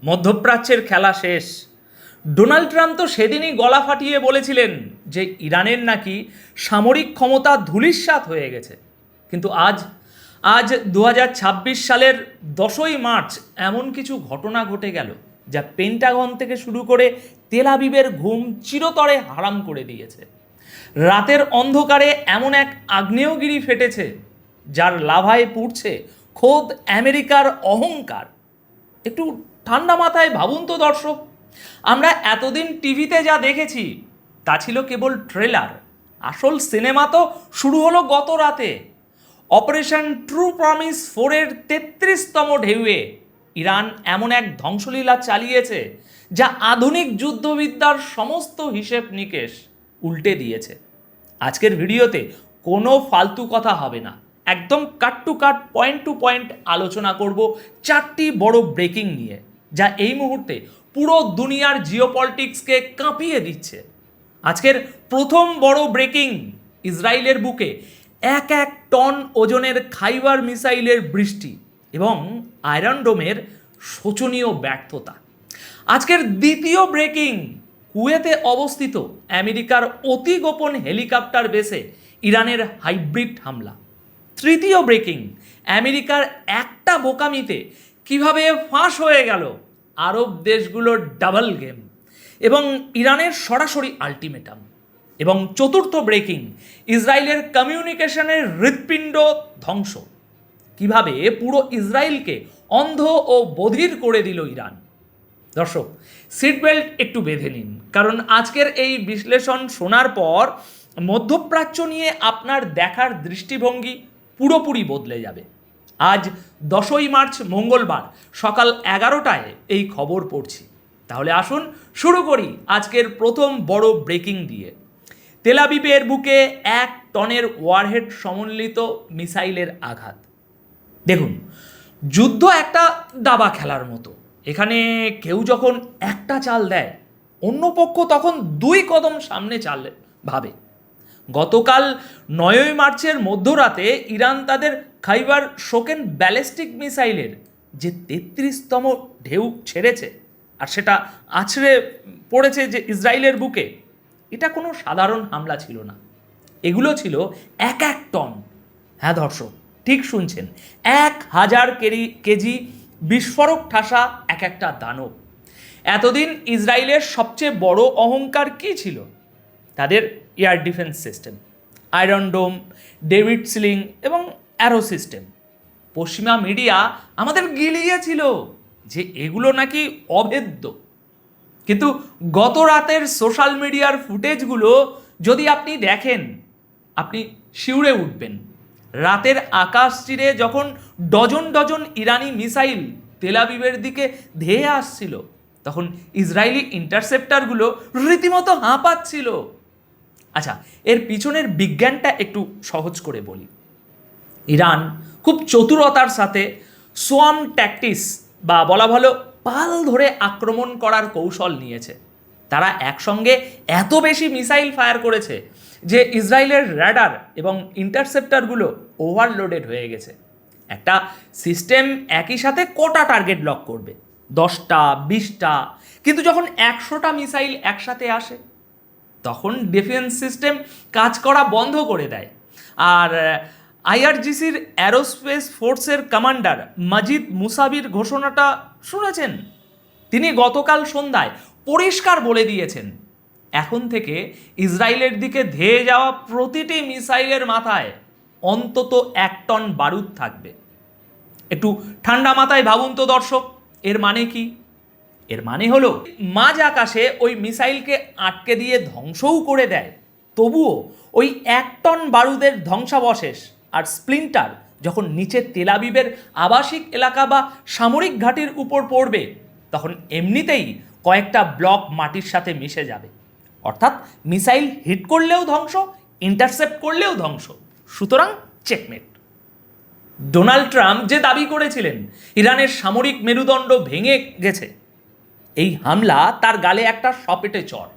মধ্যপ্রাচ্যের খেলা শেষ। ডোনাল্ড ট্রাম্প তো সেদিনই গলা ফাটিয়ে বলেছিলেন যে ইরানের নাকি সামরিক ক্ষমতা ধূলিসাৎ হয়ে গেছে। কিন্তু আজ আজ 2026 সালের 10ই মার্চ এমন কিছু ঘটনা ঘটে গেল যা পেন্টাগন থেকে শুরু করে তেল আবিবের ঘুম চিরতরে হারাম করে দিয়েছে। রাতের অন্ধকারে এমন এক আগ্নেয়গিরি ফেটেছে যার লাভায় পুড়ছে খোদ আমেরিকার অহংকার। একটু ঠান্ডা মাথায় ভাবুন তো দর্শক, আমরা এতদিন টিভিতে যা দেখেছি তা ছিল কেবল ট্রেলার। আসল সিনেমা তো শুরু হলো গত রাতে। অপারেশন ট্রু প্রমিস 4-এর 33তম ঢেউয়ে ইরান এমন এক ধ্বংসলীলা চালিয়েছে যা আধুনিক যুদ্ধবিদ্যার সমস্ত হিসেব নিকেশ উল্টে দিয়েছে। আজকের ভিডিওতে কোনো ফালতু কথা হবে না, একদম cut to cut, point to point আলোচনা করব 4টি বড় ব্রেকিং নিয়ে, যা এই মুহূর্তে পুরো দুনিয়ার জিওপলিটিক্সকে কাঁপিয়ে দিচ্ছে। আজকের প্রথম বড় ব্রেকিং, ইসরায়েলের বুকে 1 টন ওজনের খাইবার মিসাইলের বৃষ্টি এবং আয়রন ডোমের শোচনীয় ব্যর্থতা। আজকের দ্বিতীয় ব্রেকিং, কুয়েতে অবস্থিত আমেরিকার অতি গোপন হেলিকপ্টার বেসে ইরানের হাইব্রিড হামলা। তৃতীয় ব্রেকিং, আমেরিকার একটা বোকামিতে কিভাবে ফাঁস হয়ে গেল আরব দেশগুলোর ডাবল গেম এবং ইরানের সরাসরি আল্টিমেটাম। এবং চতুর্থ ব্রেকিং, ইসরায়েলের কমিউনিকেশনের হৃৎপিণ্ড ধ্বংস, কিভাবে পুরো ইসরায়েলকে অন্ধ ও বধির করে দিল ইরান। দর্শক, সিট বেল্ট একটু বেঁধে নিন, কারণ আজকের এই বিশ্লেষণ শোনার পর মধ্যপ্রাচ্য নিয়ে আপনার দেখার দৃষ্টিভঙ্গি পুরোপুরি বদলে যাবে। আজ 10ই মার্চ মঙ্গলবার সকাল 11টায় এই খবর পড়ছি। তাহলে আসুন শুরু করি আজকের প্রথম বড় ব্রেকিং দিয়ে। তেল আবিবের বুকে 1 টনের ওয়ারহেড সমন্বিত মিসাইলের আঘাত। দেখুন, যুদ্ধ একটা দাবা খেলার মতো। এখানে কেউ যখন একটা চাল দেয়, অন্য পক্ষ তখন 2 কদম সামনে চালে ভাবে। গতকাল 9ই মার্চের মধ্যরাতে ইরান তাদের খাইবার শোকেন ব্যালিস্টিক মিসাইলের যে 33তম ঢেউ ছেড়েছে, আর সেটা আছড়ে পড়েছে যে ইসরায়েলের বুকে, এটা কোনো সাধারণ হামলা ছিল না। এগুলো ছিল 1 টন, হ্যাঁ দর্শক ঠিক শুনছেন, 1000 কেজি বিস্ফোরক ঠাসা একটা দানব। এতদিন ইসরায়েলের সবচেয়ে বড় অহংকার কী ছিল? তাদের এয়ার ডিফেন্স সিস্টেম, আয়রন ডোম, ডেভিড সিলিং এবং অ্যারো সিস্টেম। পশ্চিমা মিডিয়া আমাদের গিলিয়েছিল যে এগুলো নাকি অভেদ্য। কিন্তু গত রাতের সোশ্যাল মিডিয়ার ফুটেজগুলো যদি আপনি দেখেন, আপনি শিউরে উঠবেন। রাতের আকাশ চিরে যখন ডজন ডজন ইরানি মিসাইল তেল আবিবের দিকে ধেয়ে আসছিল, তখন ইসরায়েলি ইন্টারসেপ্টারগুলো রীতিমতো হাঁপাচ্ছিল। আচ্ছা, এর পিছনের বিজ্ঞানটা একটু সহজ করে বলি। ইরান খুব চতুরতার সাথে সোয়াম ট্যাকটিক্স বা বলা ভালো পাল ধরে আক্রমণ করার কৌশল নিয়েছে। তারা একসঙ্গে এত বেশি মিসাইল ফায়ার করেছে যে ইসরায়েলের র্যাডার এবং ইন্টারসেপ্টারগুলো ওভারলোডেড হয়ে গেছে। একটা সিস্টেম একই সাথে কটা টার্গেট লক করবে? 10টা, 20টা। কিন্তু যখন 100টা মিসাইল একসাথে আসে, তখন ডিফেন্স সিস্টেম কাজ করা বন্ধ করে দেয়। আর আইআরজিসির অ্যারোস্পেস ফোর্সের কমান্ডার মাজিদ মুসাবির ঘোষণাটা শুনেছেন? তিনি গতকাল সন্ধ্যায় পরিষ্কার বলে দিয়েছেন, এখন থেকে ইসরায়েলের দিকে ধেয়ে যাওয়া প্রতিটি মিসাইলের মাথায় অন্তত 1 টন বারুদ থাকবে। একটু ঠান্ডা মাথায় ভাবুন তো দর্শক, এর মানে কি? এর মানে হলো মাঝ আকাশে ওই মিসাইলকে আটকে দিয়ে ধ্বংসও করে দেয়, তবুও ওই 1 টন বারুদের ধ্বংসাবশেষ আর স্প্লিন্টার যখন নিচে তেল আবিবের আবাসিক এলাকা বা সামরিক ঘাঁটির উপর পড়বে, তখন এমনিতেই কয়েকটা ব্লক মাটির সাথে মিশে যাবে। অর্থাৎ মিসাইল হিট করলেও ধ্বংস, ইন্টারসেপ্ট করলেও ধ্বংস। সুতরাং চেকমেট। ডোনাল্ড ট্রাম্প যে দাবি করেছিলেন ইরানের সামরিক মেরুদণ্ড ভেঙে গেছে, এই হামলা তার গালে একটা সপেটে চড়।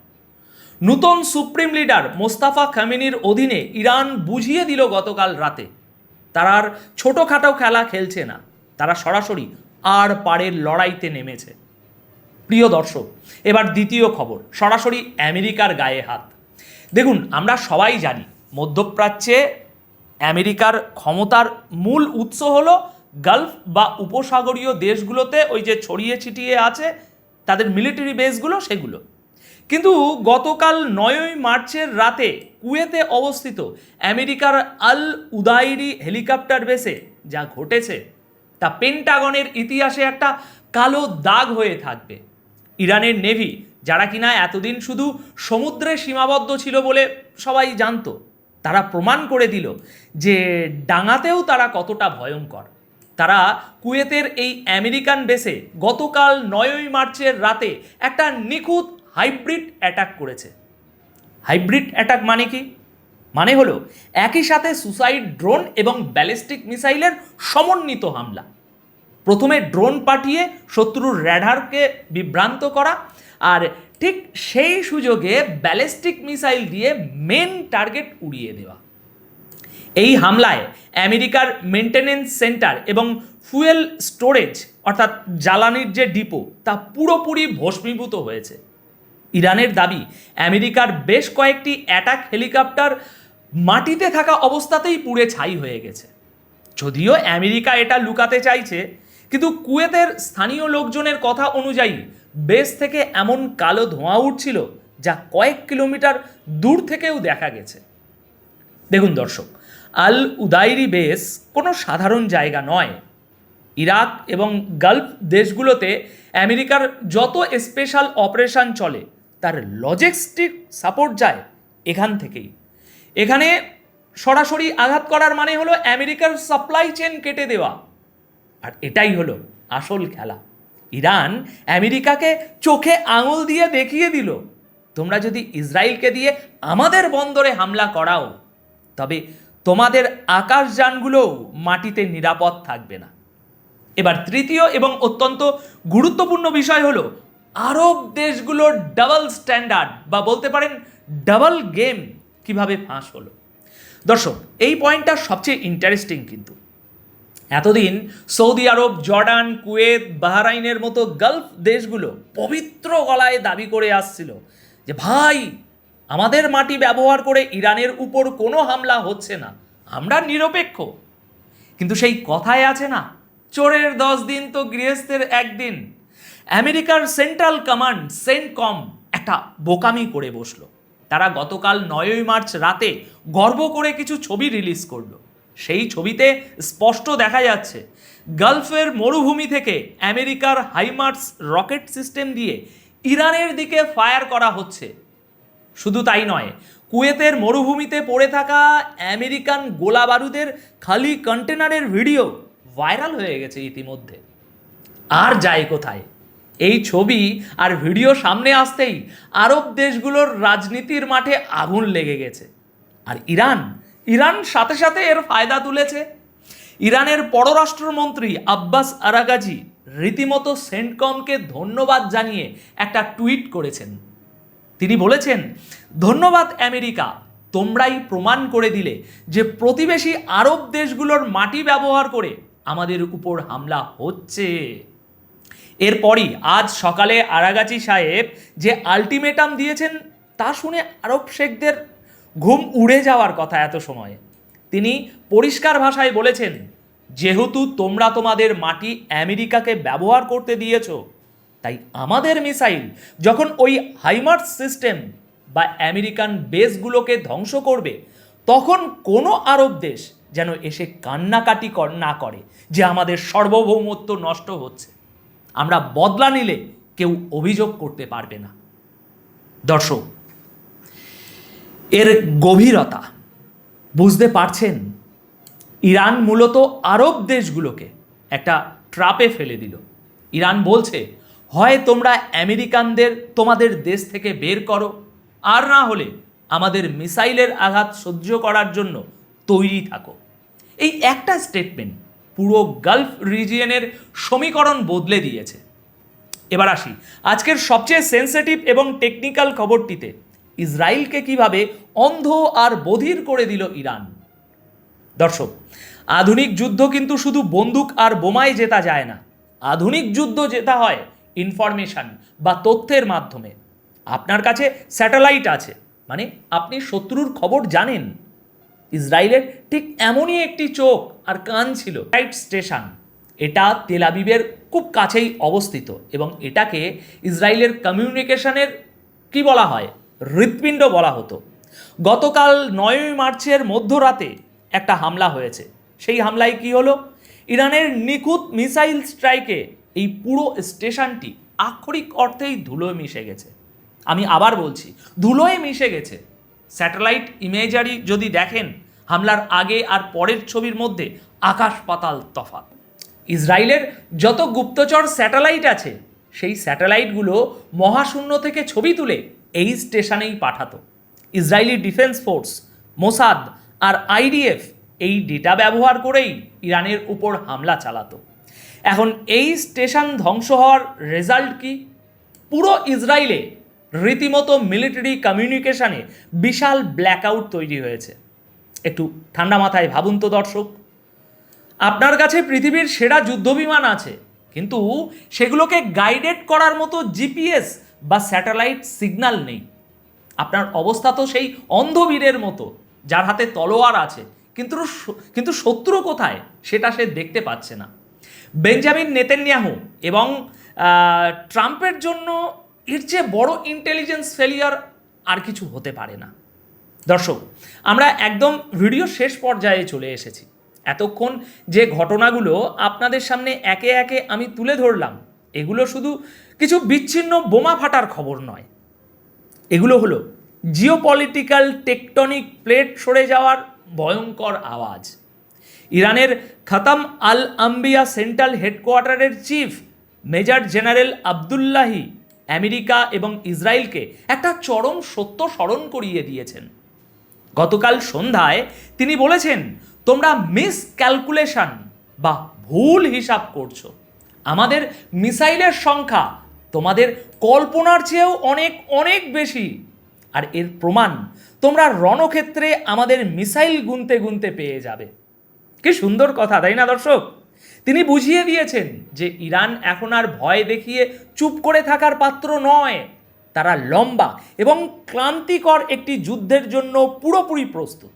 নূতন সুপ্রিম লিডার মোস্তাফা খামেনির অধীনে ইরান বুঝিয়ে দিল গতকাল রাতে তারা আর ছোটোখাটো খেলা খেলছে না, তারা সরাসরি আর পারের লড়াইতে নেমেছে। প্রিয় দর্শক, এবার দ্বিতীয় খবর, সরাসরি আমেরিকার গায়ে হাত। দেখুন, আমরা সবাই জানি মধ্যপ্রাচ্যে আমেরিকার ক্ষমতার মূল উৎস হলো গালফ বা উপসাগরীয় দেশগুলোতে ওই যে ছড়িয়ে ছিটিয়ে আছে তাদের মিলিটারি বেসগুলো, সেগুলো। কিন্তু গতকাল 9ই মার্চের রাতে কুয়েতে অবস্থিত আমেরিকার আল উদাইরি হেলিকপ্টার বেসে যা ঘটেছে তা পেন্টাগনের ইতিহাসে একটা কালো দাগ হয়ে থাকবে। ইরানের নেভি, যারা কিনা এতদিন শুধু সমুদ্রে সীমাবদ্ধ ছিল বলে সবাই জানতো, তারা প্রমাণ করে দিল যে ডাঙাতেও তারা কতটা ভয়ঙ্কর। তারা কুয়েতের এই আমেরিকান বেসে গতকাল 9ই মার্চের রাতে একটা নিখুঁত হাইব্রিড অ্যাটাক করেছে। হাইব্রিড অ্যাটাক মানে কি? মানে হলো একই সাথে সুসাইড ড্রোন এবং ব্যালিস্টিক মিসাইলের সমন্বিত হামলা। প্রথমে ড্রোন পাঠিয়ে শত্রুর র্যাডারকে বিভ্রান্ত করা, আর ঠিক সেই সুযোগে ব্যালিস্টিক মিসাইল দিয়ে মেন টার্গেট উড়িয়ে দেওয়া। এই হামলায় আমেরিকার মেনটেনেন্স সেন্টার এবং ফুয়েল স্টোরেজ অর্থাৎ জ্বালানির যে ডিপো তা পুরোপুরি ভস্মীভূত হয়েছে। ইরানের দাবি, আমেরিকার বেশ কয়েকটি অ্যাটাক হেলিকপ্টার মাটিতে থাকা অবস্থাতেই পুড়ে ছাই হয়ে গেছে। যদিও আমেরিকা এটা লুকাতে চাইছে, কিন্তু কুয়েতের স্থানীয় লোকজনের কথা অনুযায়ী বেস থেকে এমন কালো ধোঁয়া উঠছিল যা কয়েক কিলোমিটার দূর থেকেও দেখা গেছে। দেখুন দর্শক, আল উদাইরি বেস কোনো সাধারণ জায়গা নয়। ইরাক এবং গালফ দেশগুলোতে আমেরিকার যত স্পেশাল অপারেশন চলে তার লজিস্টিক সাপোর্ট যায় এখান থেকেই। এখানে সরাসরি আঘাত করার মানে হলো আমেরিকার সাপ্লাই চেন কেটে দেওয়া। আর এটাই হলো আসল খেলা। ইরান আমেরিকাকে চোখে আঙুল দিয়ে দেখিয়ে দিল, তোমরা যদি ইসরায়েলকে দিয়ে আমাদের বন্দরে হামলা করাও তবে তোমাদের আকাশযানগুলোও মাটিতে নিরাপদ থাকবে না। এবার তৃতীয় এবং অত্যন্ত গুরুত্বপূর্ণ বিষয় হলো আরব দেশগুলোর ডাবল স্ট্যান্ডার্ড বা বলতে পারেন ডাবল গেম কিভাবে ফাঁস হলো। দর্শক, এই পয়েন্টটা সবচেয়ে ইন্টারেস্টিং। কিন্তু এতদিন সৌদি আরব, জর্ডান, কুয়েত, বাহরাইনের মতো গালফ দেশগুলো পবিত্র গলায় দাবি করে আসছিল যে ভাই, আমাদের মাটি ব্যবহার করে ইরানের উপর কোনো হামলা হচ্ছে না, আমরা নিরপেক্ষ। কিন্তু সেই কথায় আছে না, চোরের 10 দিন তো গৃহস্থের 1 দিন। আমেরিকার সেন্ট্রাল কমান্ড সেন্টকম একটা বোকামি করে বসলো। তারা গতকাল 9ই মার্চ রাতে গর্ব করে কিছু ছবি রিলিজ করলো। সেই ছবিতে স্পষ্ট দেখা যাচ্ছে গালফের মরুভূমি থেকে আমেরিকার হাইমার্স রকেট সিস্টেম দিয়ে ইরানের দিকে ফায়ার করা হচ্ছে। শুধু তাই নয়, কুয়েতের মরুভূমিতে পড়ে থাকা আমেরিকান গোলা বারুদের খালি কন্টেনারের ভিডিও ভাইরাল হয়ে গেছে ইতিমধ্যে। আর যায় কোথায়? এই ছবি আর ভিডিও সামনে আসতেই আরব দেশগুলোর রাজনীতির মাঠে আগুন লেগে গেছে। আর ইরান সাথে সাথে এর ফায়দা তুলেছে। ইরানের পররাষ্ট্রমন্ত্রী আব্বাস আরাগাজি রীতিমতো সেন্টকমকে ধন্যবাদ জানিয়ে একটা টুইট করেছেন। তিনি বলেছেন, ধন্যবাদ আমেরিকা, তোমরাই প্রমাণ করে দিলে যে প্রতিবেশী আরব দেশগুলোর মাটি ব্যবহার করে আমাদের উপর হামলা হচ্ছে। এরপরই আজ সকালে আরাগাচি সাহেব যে আলটিমেটাম দিয়েছেন তা শুনে আরব শেখদের ঘুম উড়ে যাওয়ার কথা। এত সময়ে তিনি পরিষ্কার ভাষায় বলেছেন, যেহেতু তোমরা তোমাদের মাটি আমেরিকাকে ব্যবহার করতে দিয়েছ, তাই আমাদের মিসাইল যখন ওই হাইমার্স সিস্টেম বা আমেরিকান বেসগুলোকে ধ্বংস করবে, তখন কোনো আরব দেশ যেন এসে কান্নাকাটি না করে যে আমাদের সার্বভৌমত্ব নষ্ট হচ্ছে। আমরা বদলা নিলে কেউ অভিযোগ করতে পারবে না। দর্শক, এর গভীরতা বুঝতে পারছেন? ইরান মূলত আরব দেশগুলোকে একটা ট্রাপে ফেলে দিল। ইরান বলছে, হয় তোমরা আমেরিকানদের তোমাদের দেশ থেকে বের করো, আর না হলে আমাদের মিসাইলের আঘাত সহ্য করার জন্য তৈরি থাকো। এই একটা স্টেটমেন্ট পুরো গালফ রিজিয়নের সমীকরণ বদলে দিয়েছে। এবার আসি আজকের সবচেয়ে সেন্সিটিভ এবং টেকনিক্যাল খবরটিতে, ইসরায়েলকে কিভাবে অন্ধ আর বধির করে দিল ইরান। দর্শক, আধুনিক যুদ্ধ কিন্তু শুধু বন্দুক আর বোমায় জেতা যায় না। আধুনিক যুদ্ধ জেতা হয় ইনফরমেশন বা তথ্যের মাধ্যমে। আপনার কাছে স্যাটেলাইট আছে, মানে আপনি শত্রুর খবর জানেন। ইসরায়েলের ঠিক এমনই একটি চোখ আর কান ছিল রাইট স্টেশন। এটা তেল আবিবের খুব কাছেই অবস্থিত এবং এটাকে ইসরায়েলের কমিউনিকেশনের কি বলা হয়, হৃৎপিণ্ড বলা হতো। গতকাল 9ই মার্চের মধ্যরাতে একটা হামলা হয়েছে। সেই হামলায় কি হলো? ইরানের নিখুঁত মিসাইল স্ট্রাইকে এই পুরো স্টেশনটি আক্ষরিক অর্থেই ধুলোয় মিশে গেছে। আমি আবার বলছি, ধুলোয় মিশে গেছে। স্যাটেলাইট ইমেজারি যদি দেখেন, হামলার আগে আর পরের ছবির মধ্যে আকাশ পাতাল তফাৎ। ইসরায়েলের যত গুপ্তচর স্যাটেলাইট আছে, সেই স্যাটেলাইটগুলো মহাশূন্য থেকে ছবি তুলে এই স্টেশনেই পাঠাতো। ইসরায়েলি ডিফেন্স ফোর্স, মোসাদ আর আইডিএফ এই ডেটা ব্যবহার করেই ইরানের উপর হামলা চালাতো। এখন এই স্টেশন ধ্বংস হওয়ার রেজাল্ট কি? পুরো ইসরায়েলে রীতিমতো মিলিটারি কমিউনিকেশনে বিশাল ব্ল্যাকআউট তৈরি হয়েছে। একটু ঠান্ডা মাথায় ভাবুন তো দর্শক, আপনার কাছে পৃথিবীর সেরা যুদ্ধবিমান আছে, কিন্তু সেগুলোকে গাইডেড করার মতো জিপিএস বা স্যাটেলাইট সিগন্যাল নেই। আপনার অবস্থা তো সেই অন্ধবীরের মতো, যার হাতে তলোয়ার আছে কিন্তু শত্রু কোথায় সেটা সে দেখতে পাচ্ছে না। বেঞ্জামিন নেতানিয়াহু এবং ট্রাম্পের জন্য এর চেয়ে বড় ইন্টেলিজেন্স ফেলিয়ার আর কিছু হতে পারে না। দর্শক, আমরা একদম ভিডিও শেষ পর্যায়ে চলে এসেছি। এতক্ষণ যে ঘটনাগুলো আপনাদের সামনে একে একে আমি তুলে ধরলাম, এগুলো শুধু কিছু বিচ্ছিন্ন বোমা ফাটার খবর নয়। এগুলো হলো জিওপলিটিক্যাল টেকটনিক প্লেট সরে যাওয়ার ভয়ঙ্কর আওয়াজ। ইরানের খতম আল আম্বিয়া সেন্ট্রাল হেডকোয়ার্টারের চিফ মেজর জেনারেল আবদুল্লাহি আমেরিকা এবং ইসরায়েলকে একটা চরম সত্য স্মরণ করিয়ে দিয়েছেন। গতকাল সন্ধ্যায় তিনি বলেছেন, তোমরা মিস ক্যালকুলেশন বা ভুল হিসাব করছো। আমাদের মিসাইলের সংখ্যা তোমাদের কল্পনার চেয়েও অনেক অনেক বেশি, আর এর প্রমাণ তোমরা রণক্ষেত্রে আমাদের মিসাইল গুনতে গুনতে পেয়ে যাবে। কি সুন্দর কথা, তাই না দর্শক? তিনি বুঝিয়ে দিয়েছেন যে ইরান এখন আর ভয় দেখিয়ে চুপ করে থাকার পাত্র নয়। তারা লম্বা এবং ক্লান্তিকর একটি যুদ্ধের জন্য পুরোপুরি প্রস্তুত।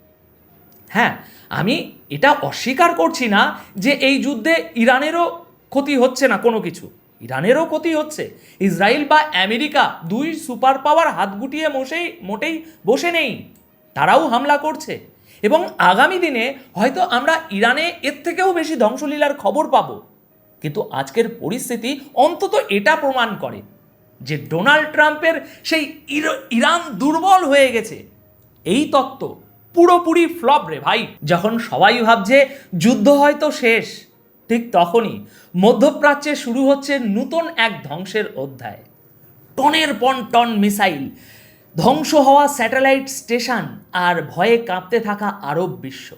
হ্যাঁ, আমি এটা অস্বীকার করছি না যে এই যুদ্ধে ইরানেরও ক্ষতি হচ্ছে না, কোনো কিছু। ইরানেরও ক্ষতি হচ্ছে। ইসরায়েল বা আমেরিকা দুই সুপার পাওয়ার হাত গুটিয়ে মোটেই বসে নেই, তারাও হামলা করছে এবং আগামী দিনে হয়তো আমরা ইরানে এর থেকেও বেশি ধ্বংসলীলার খবর পাবো। কিন্তু আজকের পরিস্থিতি অন্তত এটা প্রমাণ করে যে ডোনাল্ড ট্রাম্পের সেই ইরান দুর্বল হয়ে গেছে এই তত্ত্ব পুরোপুরি ফ্লপ রে ভাই। যখন সবাই ভাবছে যুদ্ধ হয়তো শেষ, ঠিক তখনই মধ্যপ্রাচ্যে শুরু হচ্ছে নতুন এক ধ্বংসের অধ্যায়। টনের পর টন মিসাইল, ধ্বংস হওয়া স্যাটেলাইট স্টেশন আর ভয়ে কাঁপতে থাকা আরব বিশ্ব,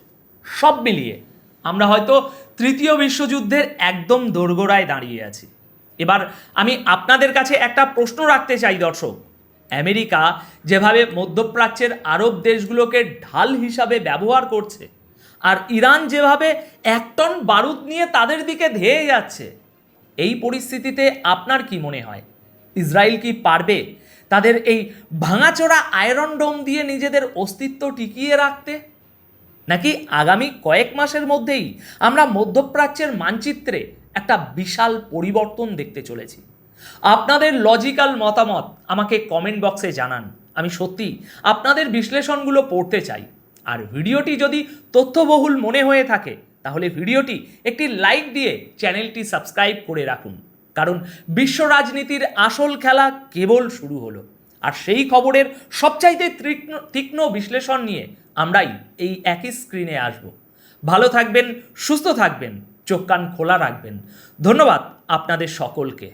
সব মিলিয়ে আমরা হয়তো তৃতীয় বিশ্বযুদ্ধের একদম দোরগোড়ায় দাঁড়িয়ে আছি। এবার আমি আপনাদের কাছে একটা প্রশ্ন রাখতে চাই দর্শক, আমেরিকা যেভাবে মধ্যপ্রাচ্যের আরব দেশগুলোকে ঢাল হিসাবে ব্যবহার করছে, আর ইরান যেভাবে 1 টন বারুদ নিয়ে তাদের দিকে ধেয়ে যাচ্ছে, এই পরিস্থিতিতে আপনার কি মনে হয় ইসরায়েল কি পারবে তাদের এই ভাঙাচোরা আয়রন ডোম দিয়ে নিজেদের অস্তিত্ব টিকিয়ে রাখতে? নাকি আগামী কয়েক মাসের মধ্যেই আমরা মধ্যপ্রাচ্যের মানচিত্রে একটা বিশাল পরিবর্তন দেখতে চলেছি? আপনাদের লজিক্যাল মতামত আমাকে কমেন্ট বক্সে জানান। আমি সত্যি আপনাদের বিশ্লেষণগুলো পড়তে চাই। আর ভিডিওটি যদি তথ্যবহুল মনে হয়ে থাকে তাহলে ভিডিওটি একটি লাইক দিয়ে চ্যানেলটি সাবস্ক্রাইব করে রাখুন, কারণ বিশ্ব রাজনীতির আসল খেলা কেবল শুরু হলো। আর সেই খবরের সবচাইতে তীক্ষ্ণ বিশ্লেষণ নিয়ে আমরাই এই একই স্ক্রিনে আসব। ভালো থাকবেন, সুস্থ থাকবেন, চোখ কান খোলা রাখবেন। ধন্যবাদ আপনাদের সকলকে।